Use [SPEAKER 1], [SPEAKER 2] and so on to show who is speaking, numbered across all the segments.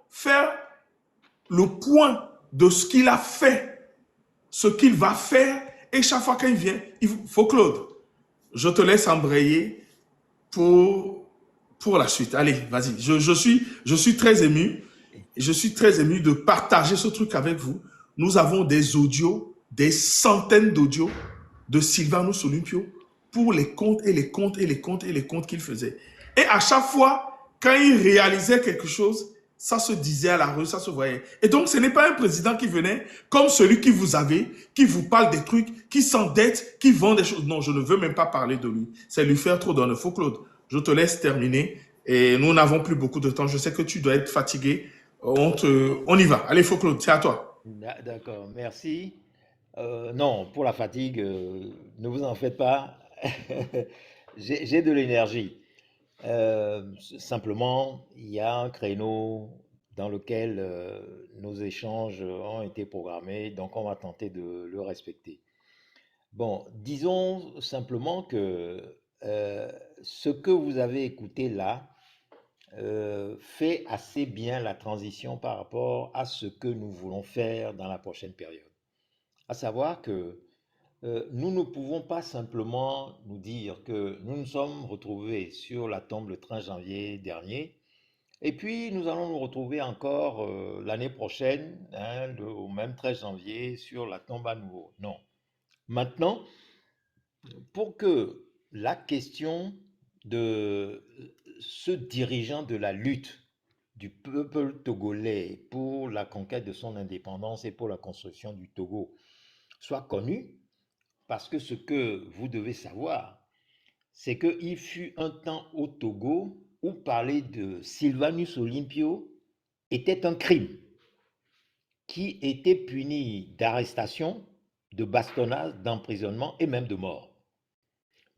[SPEAKER 1] faire le point de ce qu'il a fait, ce qu'il va faire, et chaque fois qu'il vient, il faut Claude, je te laisse embrayer pour la suite. Allez, vas-y. Je suis très ému. Je suis très ému de partager ce truc avec vous. Nous avons des audios, des centaines d'audios de Sylvanus Olympio pour les comptes et les comptes et les comptes et les comptes qu'il faisait. Et à chaque fois, quand il réalisait quelque chose, ça se disait à la rue, ça se voyait. Et donc, ce n'est pas un président qui venait comme celui qui vous avait, qui vous parle des trucs, qui s'endette, qui vend des choses. Non, je ne veux même pas parler de lui. C'est lui faire trop d'honneur. Faut Claude, je te laisse terminer. Et nous n'avons plus beaucoup de temps. Je sais que tu dois être fatigué. On y va. Allez, faut Claude, c'est à toi.
[SPEAKER 2] D'accord, merci. Non, pour la fatigue, ne vous en faites pas. J'ai de l'énergie. Simplement, il y a un créneau dans lequel nos échanges ont été programmés, donc on va tenter de le respecter. Bon, disons simplement que euh, ce que vous avez écouté là fait assez bien la transition par rapport à ce que nous voulons faire dans la prochaine période. À savoir que nous ne pouvons pas simplement nous dire que nous nous sommes retrouvés sur la tombe le 13 janvier dernier et puis nous allons nous retrouver encore l'année prochaine, hein, au même 13 janvier, sur la tombe à nouveau. Non. Maintenant, pour que la question de ce dirigeant de la lutte du peuple togolais pour la conquête de son indépendance et pour la construction du Togo soit connue, parce que ce que vous devez savoir, c'est qu'il fut un temps au Togo où parler de Sylvanus Olympio était un crime qui était puni d'arrestation, de bastonnage, d'emprisonnement et même de mort.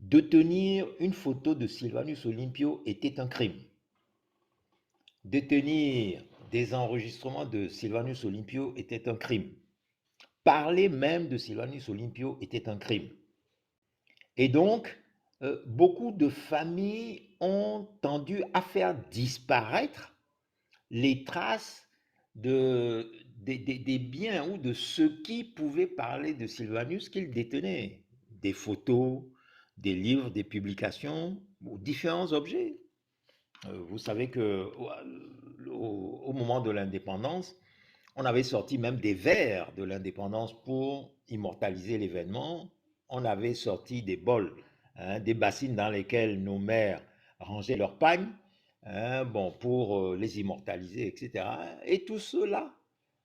[SPEAKER 2] Détenir une photo de Sylvanus Olympio était un crime. Détenir des enregistrements de Sylvanus Olympio était un crime. Parler même de Sylvanus Olympio était un crime. Et donc, beaucoup de familles ont tendu à faire disparaître les traces des biens ou de ce qui pouvait parler de Sylvanus qu'ils détenaient. Des photos, des livres, des publications, ou différents objets. Vous savez que au moment de l'indépendance, on avait sorti même des vers de l'indépendance pour immortaliser l'événement. On avait sorti des bols, hein, des bassines dans lesquelles nos mères rangeaient leurs pagnes, hein, bon, pour les immortaliser, etc. Et tout cela,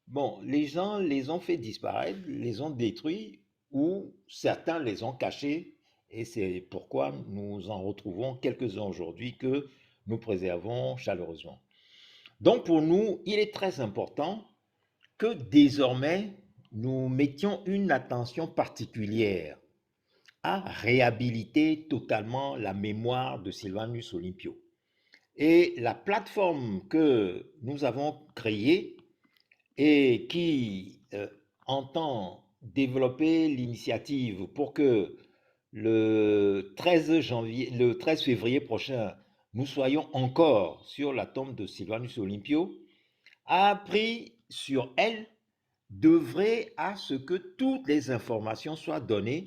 [SPEAKER 2] bon, les gens les ont fait disparaître, les ont détruits, ou certains les ont cachés. Et c'est pourquoi nous en retrouvons quelques-uns aujourd'hui que nous préservons chaleureusement. Donc pour nous, il est très important que désormais nous mettions une attention particulière à réhabiliter totalement la mémoire de Sylvanus Olympio. Et la plateforme que nous avons créée et qui entend développer l'initiative pour que le 13 février prochain, nous soyons encore sur la tombe de Sylvanus Olympio, a pris sur elle d'œuvrer à ce que toutes les informations soient données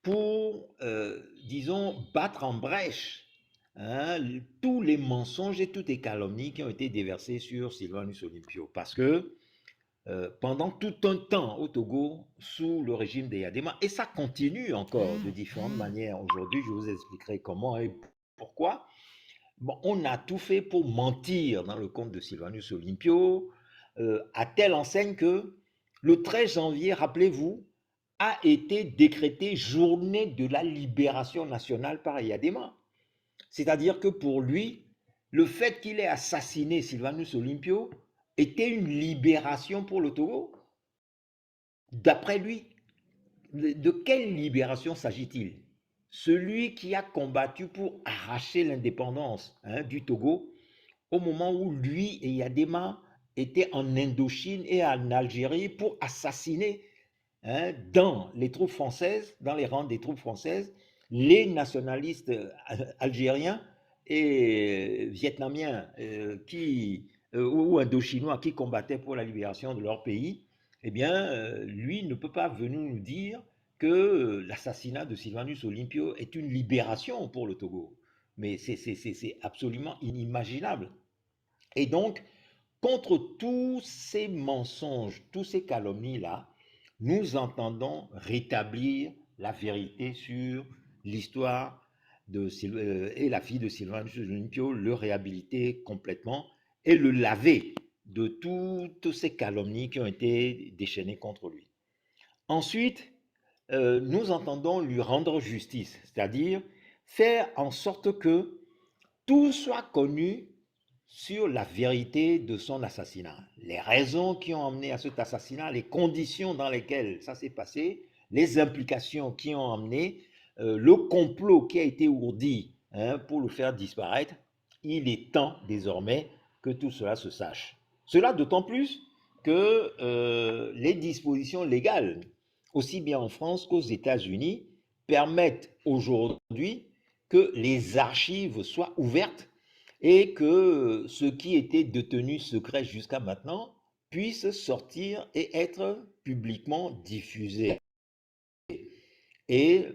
[SPEAKER 2] pour, disons, battre en brèche, hein, tous les mensonges et toutes les calomnies qui ont été déversées sur Sylvanus Olympio. Parce que pendant tout un temps au Togo, sous le régime des Yadema, et ça continue encore de différentes manières. Aujourd'hui, je vous expliquerai comment et pourquoi. Bon, on a tout fait pour mentir dans le compte de Sylvanus Olympio, à telle enseigne que le 13 janvier, rappelez-vous, a été décrété journée de la libération nationale par Yadema. C'est-à-dire que pour lui, le fait qu'il ait assassiné Sylvanus Olympio était une libération pour le Togo. D'après lui, de quelle libération s'agit-il? Celui qui a combattu pour arracher l'indépendance, hein, du Togo au moment où lui et Yadema étaient en Indochine et en Algérie pour assassiner, hein, dans les troupes françaises, dans les rangs des troupes françaises, les nationalistes algériens et vietnamiens qui ou Indochinois qui combattaient pour la libération de leur pays, eh bien, lui ne peut pas venir nous dire que l'assassinat de Sylvanus Olympio est une libération pour le Togo. Mais c'est absolument inimaginable. Et donc, contre tous ces mensonges, tous ces calomnies-là, nous entendons rétablir la vérité sur l'histoire et la fille de Sylvanus Olympio, le réhabiliter complètement et le laver de toutes ces calomnies qui ont été déchaînées contre lui. Ensuite, nous entendons lui rendre justice, c'est-à-dire faire en sorte que tout soit connu sur la vérité de son assassinat, les raisons qui ont amené à cet assassinat, les conditions dans lesquelles ça s'est passé, les implications qui ont amené, le complot qui a été ourdi pour le faire disparaître. Il est temps désormais que tout cela se sache. Cela d'autant plus que les dispositions légales, aussi bien en France qu'aux États-Unis, permettent aujourd'hui que les archives soient ouvertes et que ce qui était détenu secret jusqu'à maintenant puisse sortir et être publiquement diffusé. Et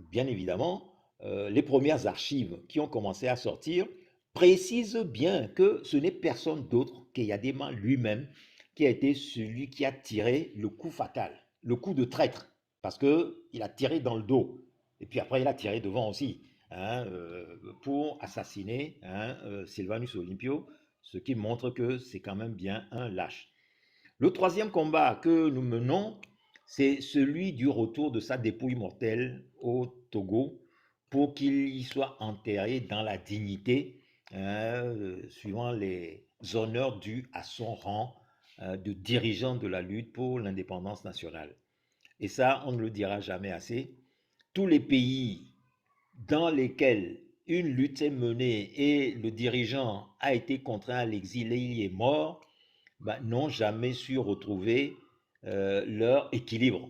[SPEAKER 2] bien évidemment, les premières archives qui ont commencé à sortir précisent bien que ce n'est personne d'autre qu'Eyadema lui-même qui a été celui qui a tiré le coup fatal, le coup de traître, parce qu'il a tiré dans le dos, et puis après il a tiré devant aussi, pour assassiner Sylvanus Olympio, ce qui montre que c'est quand même bien un lâche. Le troisième combat que nous menons, c'est celui du retour de sa dépouille mortelle au Togo pour qu'il y soit enterré dans la dignité, suivant les honneurs dus à son rang de dirigeant de la lutte pour l'indépendance nationale. Et ça, on ne le dira jamais assez. Tous les pays dans lesquels une lutte est menée et le dirigeant a été contraint à l'exil et il est mort, n'ont jamais su retrouver leur équilibre.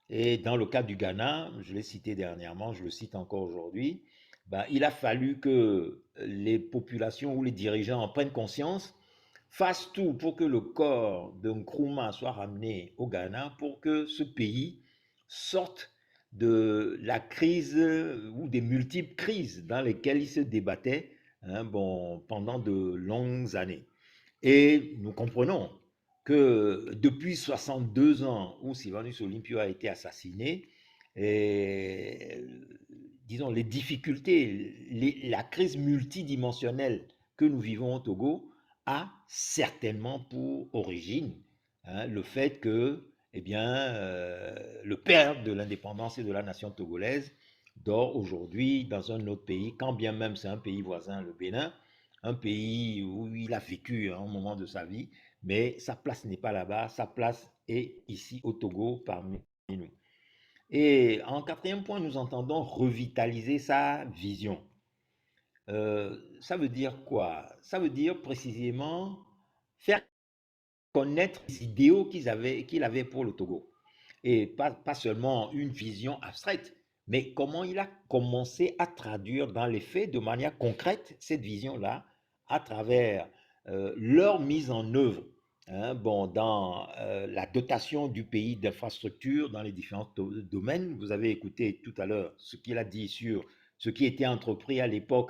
[SPEAKER 2] Et dans le cas du Ghana, je l'ai cité dernièrement, je le cite encore aujourd'hui, il a fallu que les populations ou les dirigeants en prennent conscience, fassent tout pour que le corps de Nkrumah soit ramené au Ghana pour que ce pays sorte de la crise ou des multiples crises dans lesquelles il se débattait pendant de longues années. Et nous comprenons que depuis 62 ans où Sylvanus Olympio a été assassiné, et, disons, les difficultés, la crise multidimensionnelle que nous vivons au Togo a certainement pour origine le fait que le père de l'indépendance et de la nation togolaise dort aujourd'hui dans un autre pays, quand bien même c'est un pays voisin, le Bénin, un pays où il a vécu un moment de sa vie, mais sa place n'est pas là-bas, sa place est ici au Togo parmi nous. Et en quatrième point, nous entendons revitaliser sa vision. Ça veut dire quoi? Ça veut dire précisément faire connaître les idéaux qu'il avait pour le Togo. Et pas seulement une vision abstraite, mais comment il a commencé à traduire dans les faits de manière concrète cette vision-là à travers leur mise en œuvre dans la dotation du pays d'infrastructures dans les différents domaines. Vous avez écouté tout à l'heure ce qu'il a dit sur ce qui était entrepris à l'époque